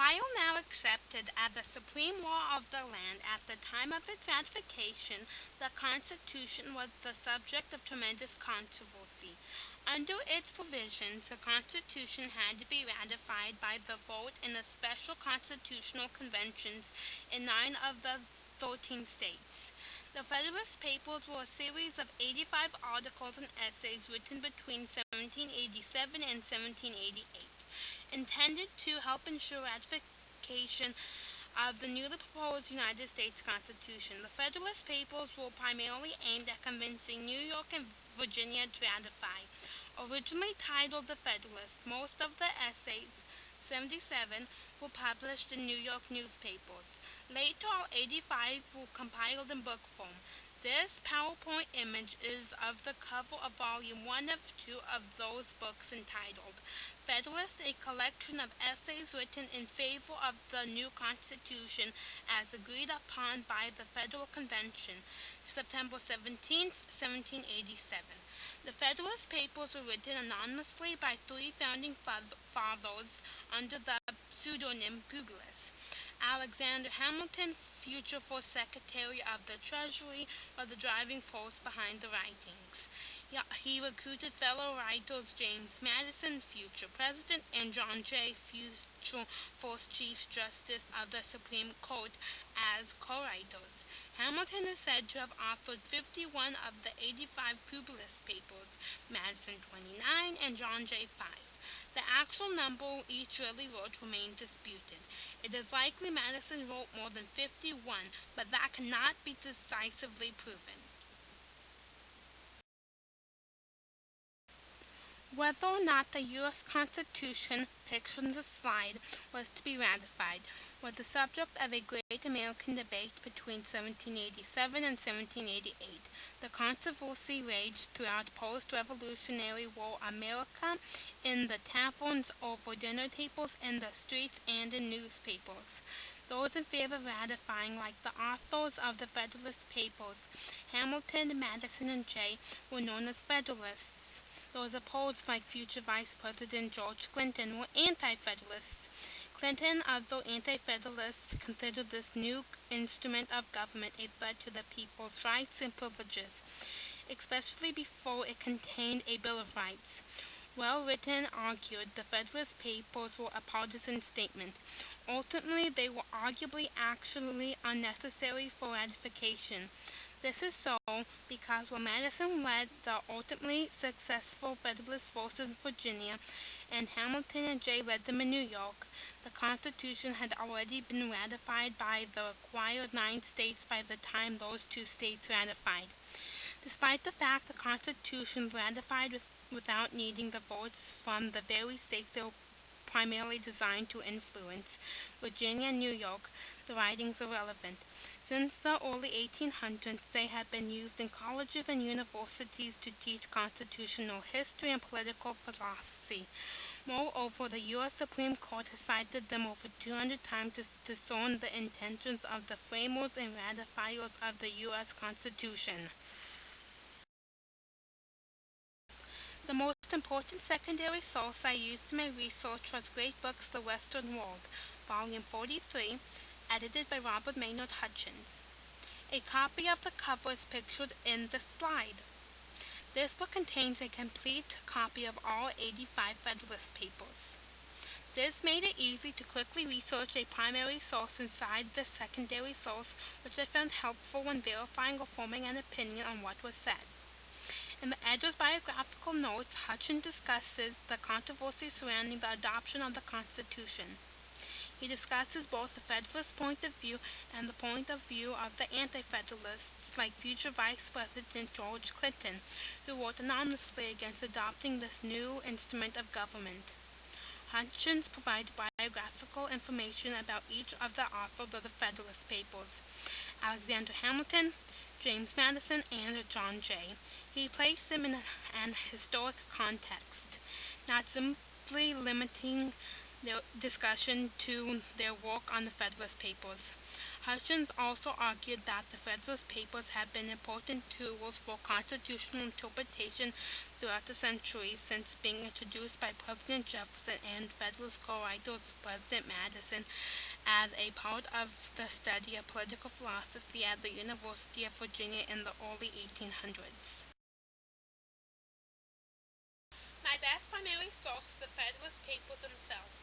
Ohio now accepted as the supreme law of the land. At the time of its ratification, the Constitution was the subject of tremendous controversy. Under its provisions, the Constitution had to be ratified by the vote in the special constitutional conventions in 9 of the 13 states. The Federalist Papers were a series of 85 articles and essays written between 1787 and 1788, intended to help ensure ratification of the newly proposed United States Constitution. The Federalist Papers were primarily aimed at convincing New York and Virginia to ratify. Originally titled The Federalist, most of the essays, 77, were published in New York newspapers. Later, all 85 were compiled in book form. This PowerPoint image is of the cover of Volume 1 of 2 of those books, entitled Federalist, a collection of essays written in favor of the new Constitution as agreed upon by the Federal Convention, September 17, 1787. The Federalist Papers were written anonymously by 3 founding fathers under the pseudonym Publius. Alexander Hamilton, future first Secretary of the Treasury, was the driving force behind the writings. He recruited fellow writers James Madison, future President, and John Jay, future first Chief Justice of the Supreme Court, as co-writers. Hamilton is said to have authored 51 of the 85 Publius Papers, Madison 29, and John Jay 5. The actual number each really wrote remains disputed. It is likely Madison wrote more than 51, but that cannot be decisively proven. Whether or not the U.S. Constitution, pictured in the slide, was to be ratified, was the subject of a great American debate between 1787 and 1788. The controversy raged throughout post-Revolutionary War America, in the taverns, over dinner tables, in the streets, and in newspapers. Those in favor of ratifying, like the authors of the Federalist Papers, Hamilton, Madison, and Jay, were known as Federalists. Those opposed, like future Vice President George Clinton, were anti-Federalists. Clinton, although anti-Federalists, considered this new instrument of government a threat to the people's rights and privileges, especially before it contained a Bill of Rights. Well-written, argued, the Federalist Papers were a partisan statement. Ultimately, they were arguably actually unnecessary for ratification. This is so because while Madison led the ultimately successful Federalist forces in Virginia, and Hamilton and Jay led them in New York, the Constitution had already been ratified by the required 9 states by the time those 2 states ratified. Despite the fact the Constitution was ratified without needing the votes from the very states they were primarily designed to influence, Virginia and New York, the writings are relevant. Since the early 1800s, they have been used in colleges and universities to teach constitutional history and political philosophy. Moreover, the U.S. Supreme Court has cited them over 200 times to discern the intentions of the framers and ratifiers of the U.S. Constitution. The most important secondary source I used in my research was Great Books, The Western World, Volume 43, edited by Robert Maynard Hutchins. A copy of the cover is pictured in the slide. This book contains a complete copy of all 85 Federalist Papers. This made it easy to quickly research a primary source inside the secondary source, which I found helpful when verifying or forming an opinion on what was said. In the editor's biographical notes, Hutchins discusses the controversy surrounding the adoption of the Constitution. He discusses both the Federalist point of view and the point of view of the anti-Federalists, like future Vice President George Clinton, who wrote anonymously against adopting this new instrument of government. Hutchins provides biographical information about each of the authors of the Federalist Papers: Alexander Hamilton, James Madison, and John Jay. He placed them in an historic context, not simply limiting their discussion to their work on the Federalist Papers. questions also argued that the Federalist Papers have been important tools for constitutional interpretation throughout the centuries, since being introduced by President Jefferson and Federalist co-writers President Madison as a part of the study of political philosophy at the University of Virginia in the early 1800s. My best primary source is the Federalist Papers themselves.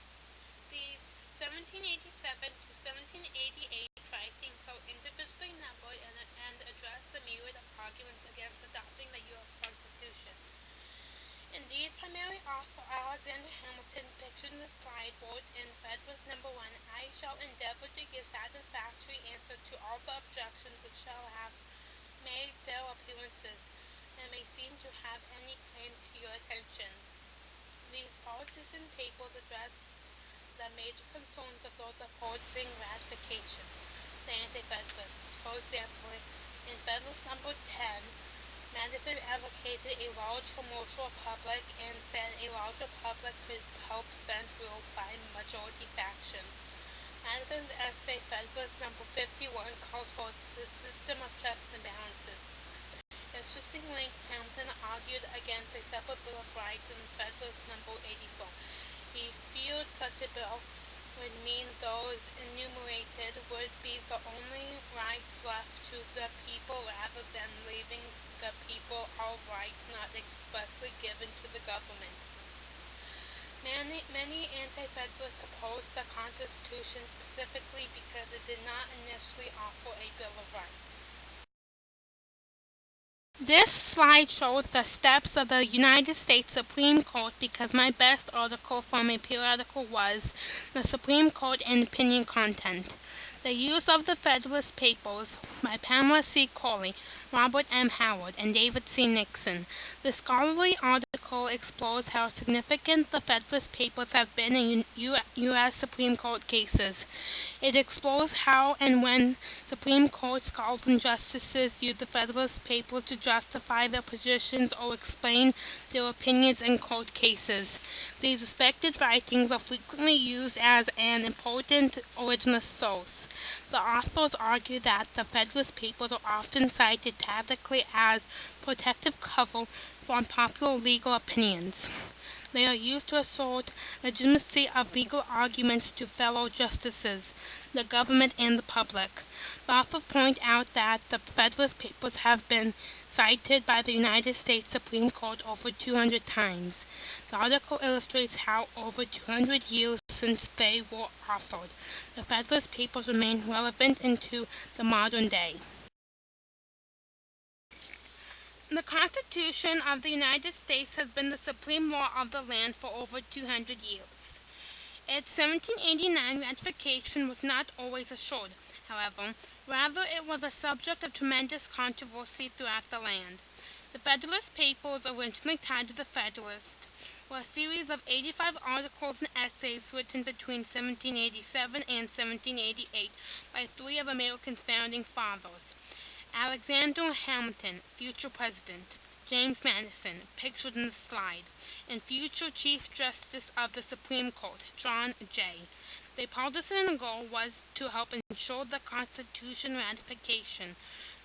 These 1787 to 1788 writings are individually numbered and address the myriad of arguments against adopting the U.S. Constitution. Indeed, primary author Alexander Hamilton, pictured in the slide, wrote in Federalist No. 1, "I shall endeavor to give satisfactory answer to all the objections which shall have made their appearances, and may seem to have any claim to your attention." These partisan papers address the major concerns of those opposing ratification, the anti-Federalists. For example, in Federalist No. 10, Madison advocated a large commercial republic and said a large republic could help prevent rule by majority factions. Madison's essay, Federalist No. 51, calls for the system of checks and balances. Interestingly, Hamilton argued against a separate Bill of Rights in Federalist No. 84. He feared such a bill would mean those enumerated would be the only rights left to the people rather than leaving the people all rights not expressly given to the government. Many anti-Federalists opposed the Constitution specifically because it did not initially offer a Bill of Rights. This slide shows the steps of the United States Supreme Court because my best article from a periodical was "The Supreme Court and Opinion Content." The Use of the Federalist Papers by Pamela C. Corley, Robert M. Howard, and David C. Nixon. The scholarly article explores how significant the Federalist Papers have been in U.S. Supreme Court cases. It explores how and when Supreme Court scholars and justices use the Federalist Papers to justify their positions or explain their opinions in court cases. These respected writings are frequently used as an important original source. The authors argue that the Federalist Papers are often cited tactically as protective cover for unpopular legal opinions. They are used to assert legitimacy of legal arguments to fellow justices, the government, and the public. The authors point out that the Federalist Papers have been cited by the United States Supreme Court over 200 times. The article illustrates how over 200 years since they were authored, the Federalist Papers remain relevant into the modern day. The Constitution of the United States has been the supreme law of the land for over 200 years. Its 1789 ratification was not always assured, however. Rather, it was a subject of tremendous controversy throughout the land. The Federalist Papers, originally titled the Federalist, were a series of 85 articles and essays written between 1787 and 1788 by three of America's founding fathers: Alexander Hamilton, future President; James Madison, pictured in the slide; and future Chief Justice of the Supreme Court, John Jay. Their partisan goal was to help ensure the Constitution ratification.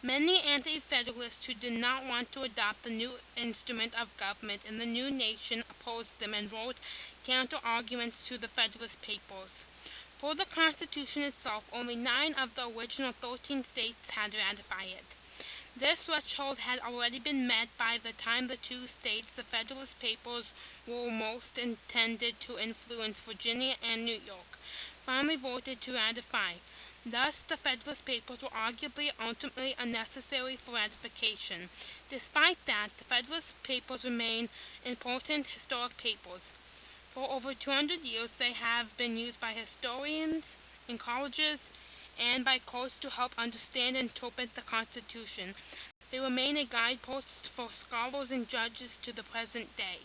Many anti-Federalists who did not want to adopt the new instrument of government in the new nation opposed them and wrote counter-arguments to the Federalist Papers. For the Constitution itself, only 9 of the original 13 states had ratified it. This threshold had already been met by the time the two states the Federalist Papers were most intended to influence, Virginia and New York, finally voted to ratify. Thus, the Federalist Papers were arguably ultimately unnecessary for ratification. Despite that, the Federalist Papers remain important historic papers. For over 200 years, they have been used by historians, in colleges, and by courts to help understand and interpret the Constitution. They remain a guidepost for scholars and judges to the present day.